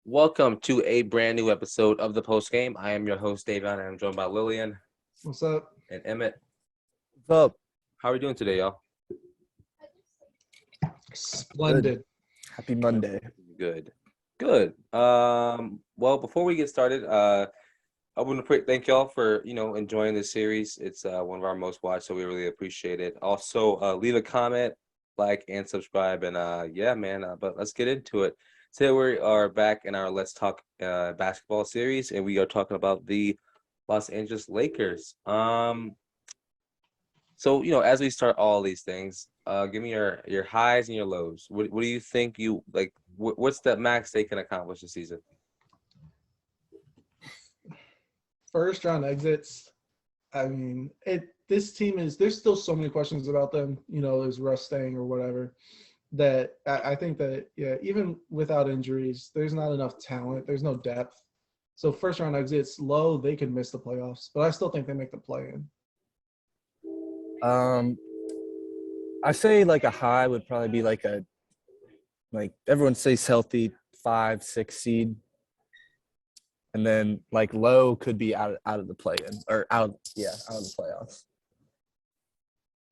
Welcome to a brand new episode of the Post Game. I am your host, Davion, and I'm joined by Lillian What's up? and Emmett. What's up? How are we doing today, y'all? Splendid. Happy Monday. Good. Good. Well, before we get started, I want to thank y'all for, enjoying this series. It's one of our most watched, so we really appreciate it. Also, leave a comment, like, and subscribe. And but let's get into it. Today we are back in our Let's Talk basketball series, and we are talking about the Los Angeles Lakers. So, as we start all these things, give me your highs and your lows. What do you think you like? What's the max they can accomplish this season? First round exits. I mean, this team there's still so many questions about them. Is Russ staying or whatever. That I think that, even without injuries, there's not enough talent. There's no depth. So first round exits low, they could miss the playoffs, but I still think they make the play-in. I say like a high would probably be like everyone stays healthy, 5-6 seed. And then like low could be out of the play-in or out of the playoffs.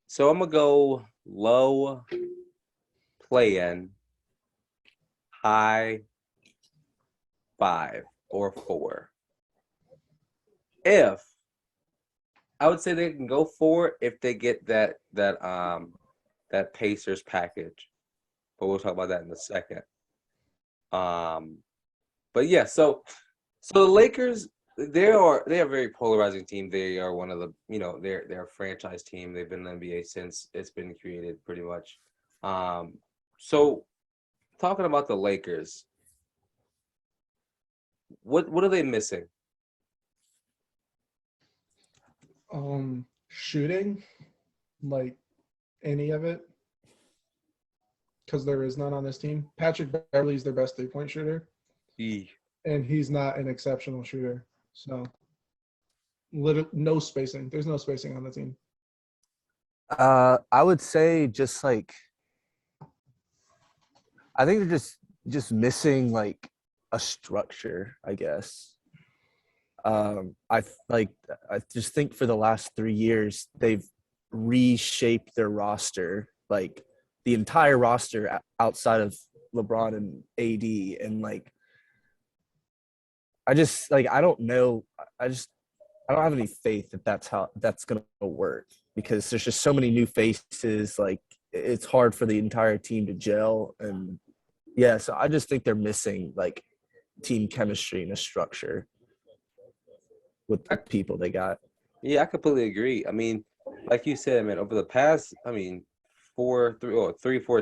So I'm gonna go low play-in, high 5 or 4. If I would say they can go 4 if they get that Pacers package, but we'll talk about that in a second. But yeah, so the Lakers, they are a very polarizing team. They are one of the they're a franchise team. They've been in the NBA since it's been created, pretty much. So talking about the Lakers, what are they missing? Shooting, like any of it, because there is none on this team. Patrick Beverley's their best three-point shooter, and he's not an exceptional shooter. So, no spacing. There's no spacing on the team. I would say just like I think they're just missing like a structure, I guess. I just think for the last 3 years they've reshaped their roster, like the entire roster outside of LeBron and AD, and like I don't know. I don't have any faith that that's gonna work because there's just so many new faces. Like it's hard for the entire team to gel, and so I just think they're missing like team chemistry and a structure with the people they got. Yeah, I completely agree. I mean, like you said, man, over the past, 4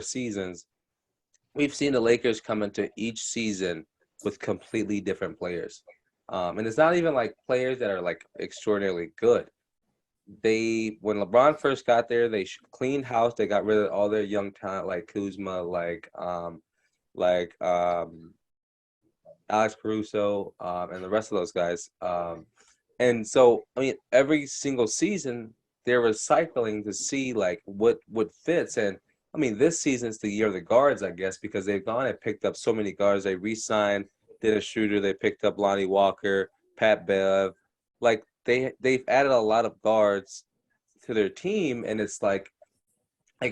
seasons, we've seen the Lakers come into each season with completely different players. And it's not even like players that are like extraordinarily good. When LeBron first got there, they cleaned house. They got rid of all their young talent like Kuzma, like Alex Caruso, and the rest of those guys. And so, I mean, every single season they're recycling to see like what fits. And I mean, this season's the year of the guards, I guess, because they've gone and picked up so many guards. They re-signed Dennis Schroeder. They picked up Lonnie Walker, Pat Bev. Like they've added a lot of guards to their team, and it's like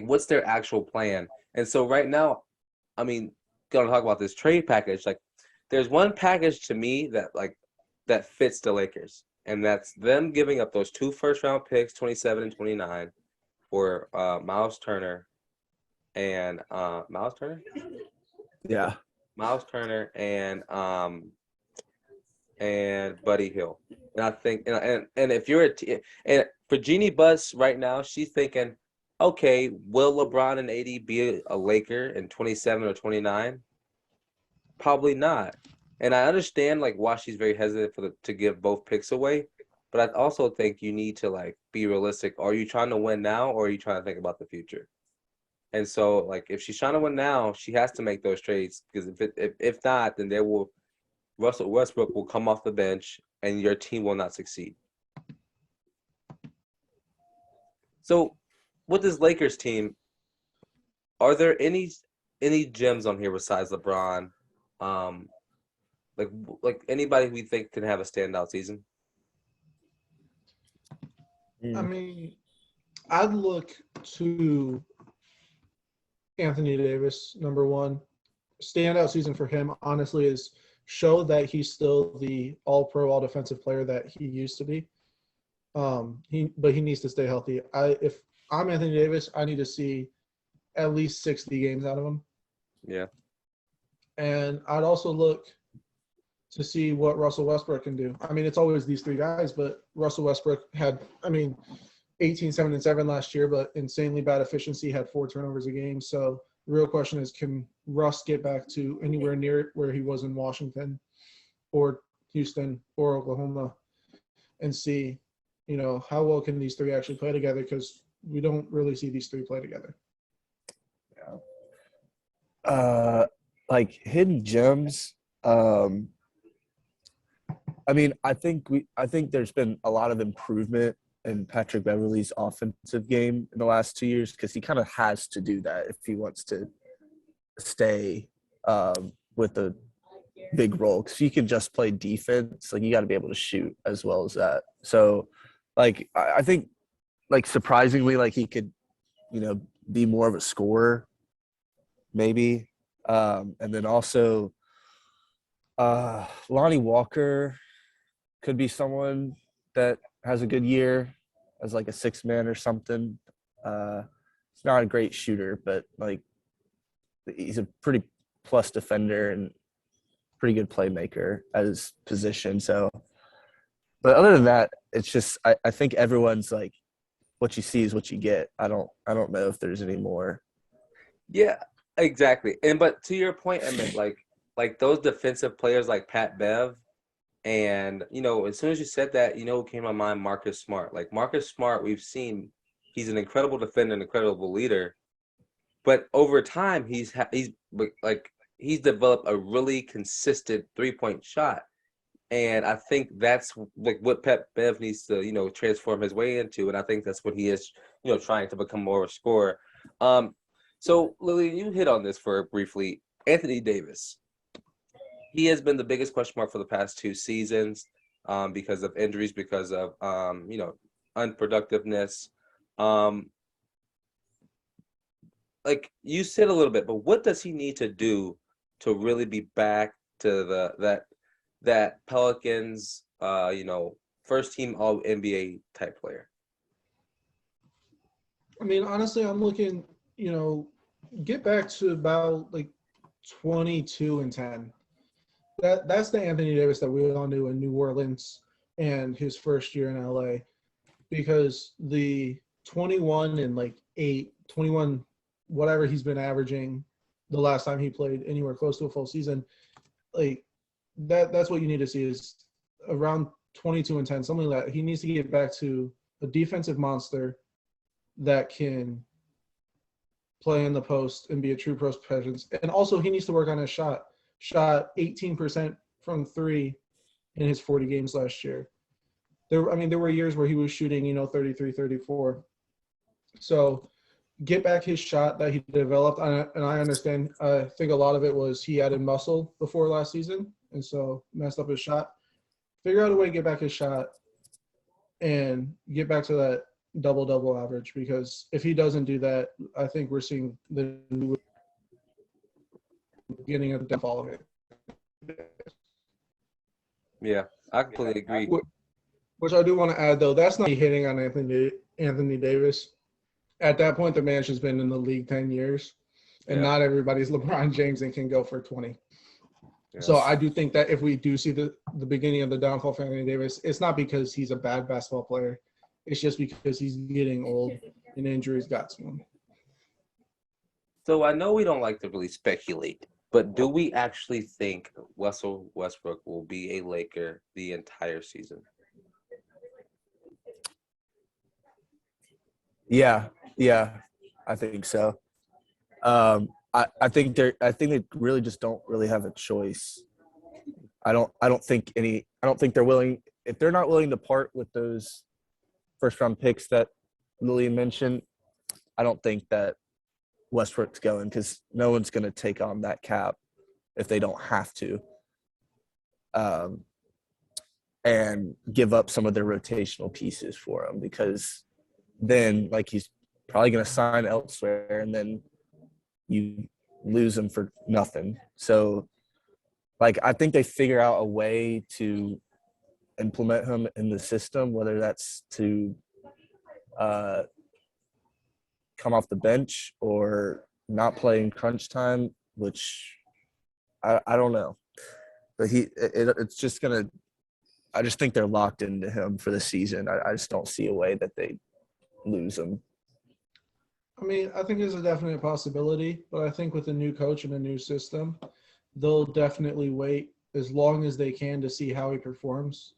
what's their actual plan? And so right now, I mean, gonna talk about this trade package. Like, there's one package to me that fits the Lakers. And that's them giving up those 2 first-round picks, 27 and 29, for Miles Turner and Miles Turner? Yeah. Miles Turner and Buddy Hill. And I think and if you're and for Jeannie Buss right now, she's thinking, okay, will LeBron and AD be a Laker in 27 or 29? Probably not. And I understand like why she's very hesitant to give both picks away, but I also think you need to like be realistic. Are you trying to win now, or are you trying to think about the future? And so like if she's trying to win now, she has to make those trades, because if not, then Russell Westbrook will come off the bench and your team will not succeed. So with this Lakers team, are there any gems on here besides LeBron? Like anybody we think can have a standout season? I mean, I'd look to Anthony Davis, number one. Standout season for him, honestly, is show that he's still the all-pro, all-defensive player that he used to be. But he needs to stay healthy. If I'm Anthony Davis, I need to see at least 60 games out of him. Yeah. And I'd also look to see what Russell Westbrook can do. I mean, it's always these three guys, but Russell Westbrook had, 18, 7, and 7 last year, but insanely bad efficiency, had 4 turnovers a game. So the real question is, can Russ get back to anywhere near where he was in Washington or Houston or Oklahoma and see, how well can these three actually play together? Because we don't really see these three play together. Like hidden gems. I think there's been a lot of improvement in Patrick Beverley's offensive game in the last 2 years because he kind of has to do that if he wants to stay with a big role. Because you can just play defense, like you got to be able to shoot as well as that. So, like I think, like surprisingly, like he could, be more of a scorer, maybe. And then also, Lonnie Walker could be someone that has a good year as like a 6-man or something. He's not a great shooter, but like he's a pretty plus defender and pretty good playmaker at his position. So, but other than that, it's just I think everyone's like, what you see is what you get. I don't know if there's any more. Yeah, exactly. But to your point, Emmett, like those defensive players like Pat Bev, and as soon as you said that, what came to my mind, Marcus Smart. Like Marcus Smart, we've seen he's an incredible defender, an incredible leader, but over time he's developed a really consistent 3-point shot. And I think that's like what Pat Bev needs to, transform his way into. And I think that's what he is, trying to become more of a scorer. So Lillian, you hit on this for briefly. Anthony Davis. He has been the biggest question mark for the past 2 seasons because of injuries, because of, unproductiveness. Like you said a little bit, but what does he need to do to really be back to that Pelicans, first team All NBA type player? Honestly, I'm looking, get back to about like 22-10. That's the Anthony Davis that we all knew in New Orleans and his first year in LA, because the 21 and like 21, whatever he's been averaging the last time he played anywhere close to a full season, like that's what you need to see is around 22-10, something like that. He needs to get back to a defensive monster that can play in the post and be a true post presence. And also he needs to work on his shot 18% from 3 in his 40 games last year. There were years where he was shooting, 33, 34. So get back his shot that he developed. And I understand, I think a lot of it was he added muscle before last season, and so messed up his shot. Figure out a way to get back his shot and get back to that double-double average, because if he doesn't do that, I think we're seeing the beginning of the downfall of it. Yeah, I completely agree. Which I do want to add, though, that's not hitting on Anthony Davis. At that point, the man's just been in the league 10 years, and not everybody's LeBron James and can go for 20. Yes. So I do think that if we do see the beginning of the downfall for Anthony Davis, it's not because he's a bad basketball player. It's just because he's getting old and injuries got to him. So I know we don't like to really speculate, but do we actually think Russell Westbrook will be a Laker the entire season? Yeah, I think so. I think they really just don't really have a choice. I don't think they're willing. If they're not willing to part with those first round picks that Lillian mentioned, I don't think that Westbrook's going, because no one's going to take on that cap if they don't have to. um, and give up some of their rotational pieces for him, because then like he's probably going to sign elsewhere and then you lose him for nothing. So like I think they figure out a way to implement him in the system, whether that's to come off the bench or not play in crunch time, which I don't know. But it's just gonna. I just think they're locked into him for the season. I just don't see a way that they lose him. I mean, I think there's a definite possibility, but I think with a new coach and a new system, they'll definitely wait as long as they can to see how he performs.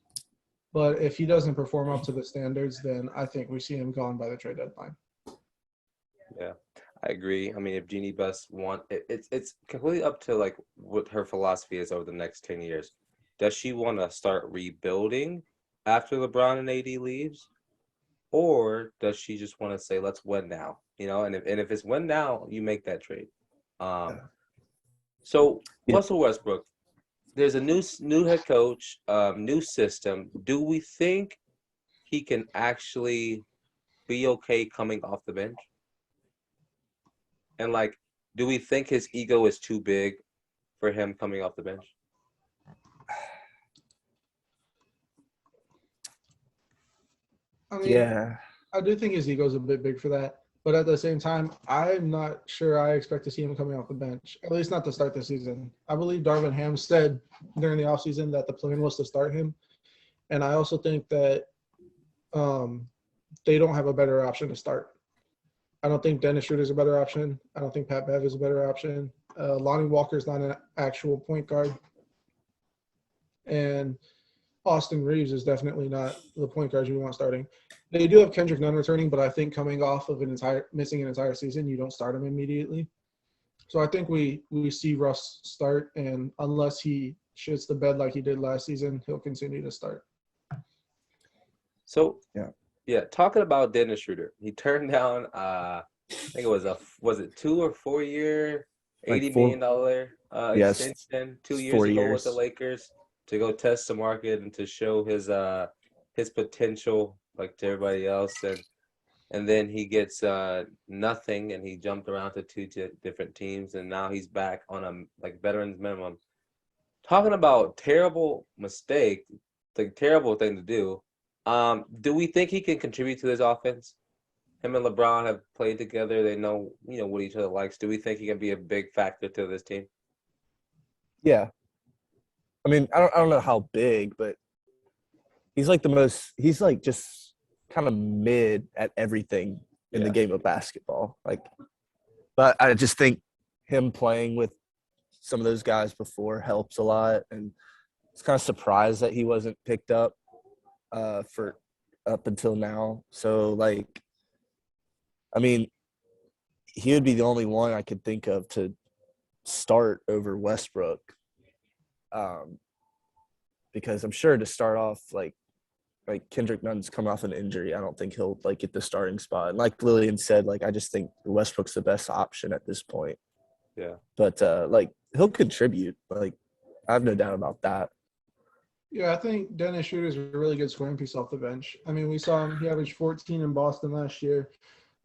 But if he doesn't perform up to the standards, then I think we see him gone by the trade deadline. Yeah, I agree. I mean, if Jeannie Buss it's completely up to like what her philosophy is over the next 10 years. Does she want to start rebuilding after LeBron and AD leaves? Or does she just want to say, let's win now? You know, and if it's win now, you make that trade. So Russell Westbrook, there's a new head coach, new system. Do we think he can actually be okay coming off the bench? And like, do we think his ego is too big for him coming off the bench? I mean, Yeah. I do think his ego is a bit big for that. But at the same time, I'm not sure I expect to see him coming off the bench, at least not to start the season. I believe Darvin Ham said during the offseason that the plan was to start him. And I also think that they don't have a better option to start. I don't think Dennis Schroeder is a better option. I don't think Pat Bev is a better option. Lonnie Walker is not an actual point guard. And Austin Reeves is definitely not the point guard you want starting. They do have Kendrick Nunn returning, but I think coming off of missing an entire season, you don't start him immediately. So I think we see Russ start, and unless he shits the bed like he did last season, he'll continue to start. So yeah, talking about Dennis Schroeder, he turned down I think it was it 2 or 4 year, $80 million extension 2 years ago with the Lakers to go test the market and to show his potential like to everybody else, and then he gets nothing, and he jumped around to two different teams, and now he's back on a like veterans minimum. Talking about terrible mistake, like terrible thing to do. Do we think he can contribute to this offense? Him and LeBron have played together. They know, what each other likes. Do we think he can be a big factor to this team? Yeah. I mean, I don't know how big, but he's like just kind of mid at everything in the game of basketball. Like, but I just think him playing with some of those guys before helps a lot. And it's kind of surprised that he wasn't picked up for up until now. So like, I mean, he would be the only one I could think of to start over Westbrook. Because I'm sure to start off like Kendrick Nunn's coming off an injury. I don't think he'll like get the starting spot. And like Lillian said, like I just think Westbrook's the best option at this point. Yeah. But like he'll contribute. Like I have no doubt about that. Yeah, I think Dennis Schroeder is a really good scoring piece off the bench. I mean, we saw him. He averaged 14 in Boston last year.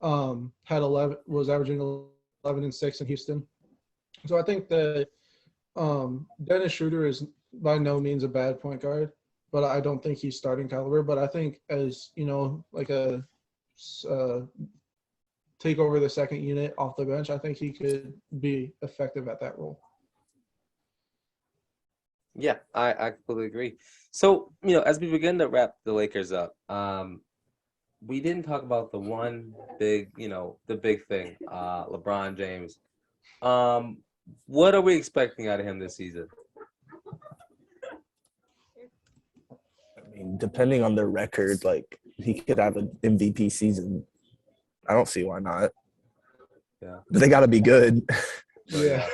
Was averaging 11 and 6 in Houston. So I think that Dennis Schroeder is by no means a bad point guard, but I don't think he's starting caliber. But I think as like a take over the second unit off the bench, I think he could be effective at that role. Yeah, I completely agree. So, as we begin to wrap the Lakers up, we didn't talk about the one big, the big thing, LeBron James. What are we expecting out of him this season? I mean, depending on their record, like he could have an MVP season. I don't see why not. Yeah. But they got to be good. Yeah.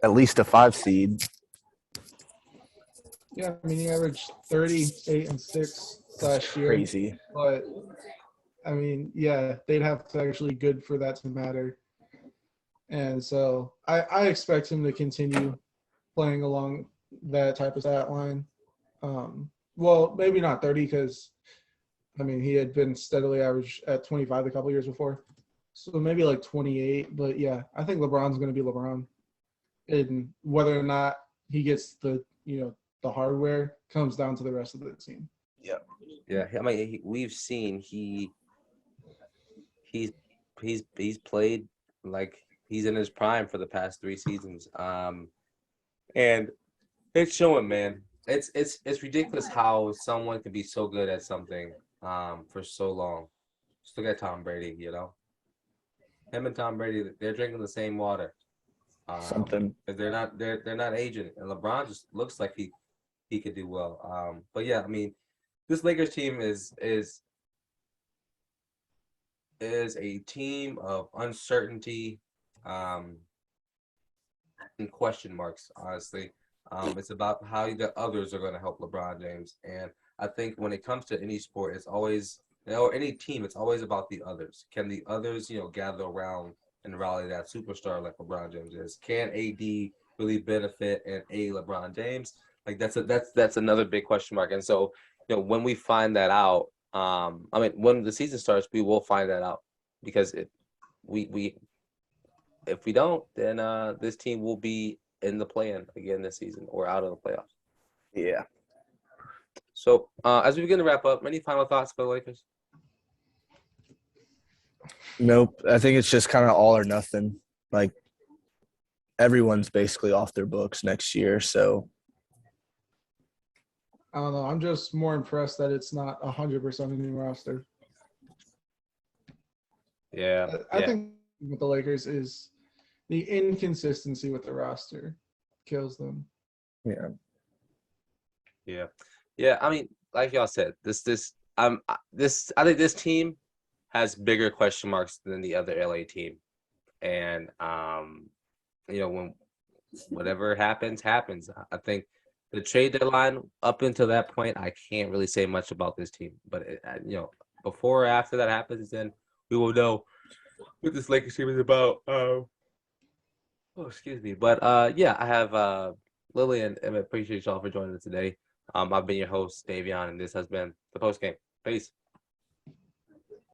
At least a 5 seed. Yeah, I mean, he averaged 38 and 6 last year. Crazy. But, I mean, yeah, they'd have to actually be good for that to matter. And so I expect him to continue playing along that type of stat line. Well, maybe not 30 because, I mean, he had been steadily average at 25 a couple years before. So maybe like 28. But yeah, I think LeBron's going to be LeBron. And whether or not he gets the hardware comes down to the rest of the team. Yeah. I mean, we've seen he's played like he's in his prime for the past 3 seasons. And it's showing, man. It's ridiculous how someone can be so good at something for so long. Just look at Tom Brady, Him and Tom Brady, they're drinking the same water. Something. They're not aging. And LeBron just looks like he could do well. But yeah, I mean, this Lakers team is a team of uncertainty and question marks, honestly. It's about how the others are going to help LeBron James. And I think when it comes to any sport, it's always, or any team, it's always about the others. Can the others, gather around and rally that superstar like LeBron James is? Can AD really benefit and aid LeBron James? Like that's another big question mark. And so, when we find that out, when the season starts, we will find that out because if we don't, then this team will be in the play-in again this season or out of the playoffs. Yeah. So as we begin to wrap up, any final thoughts for the Lakers? Nope. I think it's just kind of all or nothing. Like everyone's basically off their books next year. So I don't know. I'm just more impressed that it's not 100% a new roster. Yeah. I think with the Lakers is the inconsistency with the roster kills them. yeah. Yeah. I mean, like y'all said, I think this team has bigger question marks than the other LA team. And when whatever happens. I think the trade deadline up until that point, I can't really say much about this team. But before or after that happens, then we will know what this Lakers team is about. Excuse me. But yeah, I have Lillian and Emmett. Appreciate y'all for joining us today. I've been your host, Davion, and this has been the post game. Peace.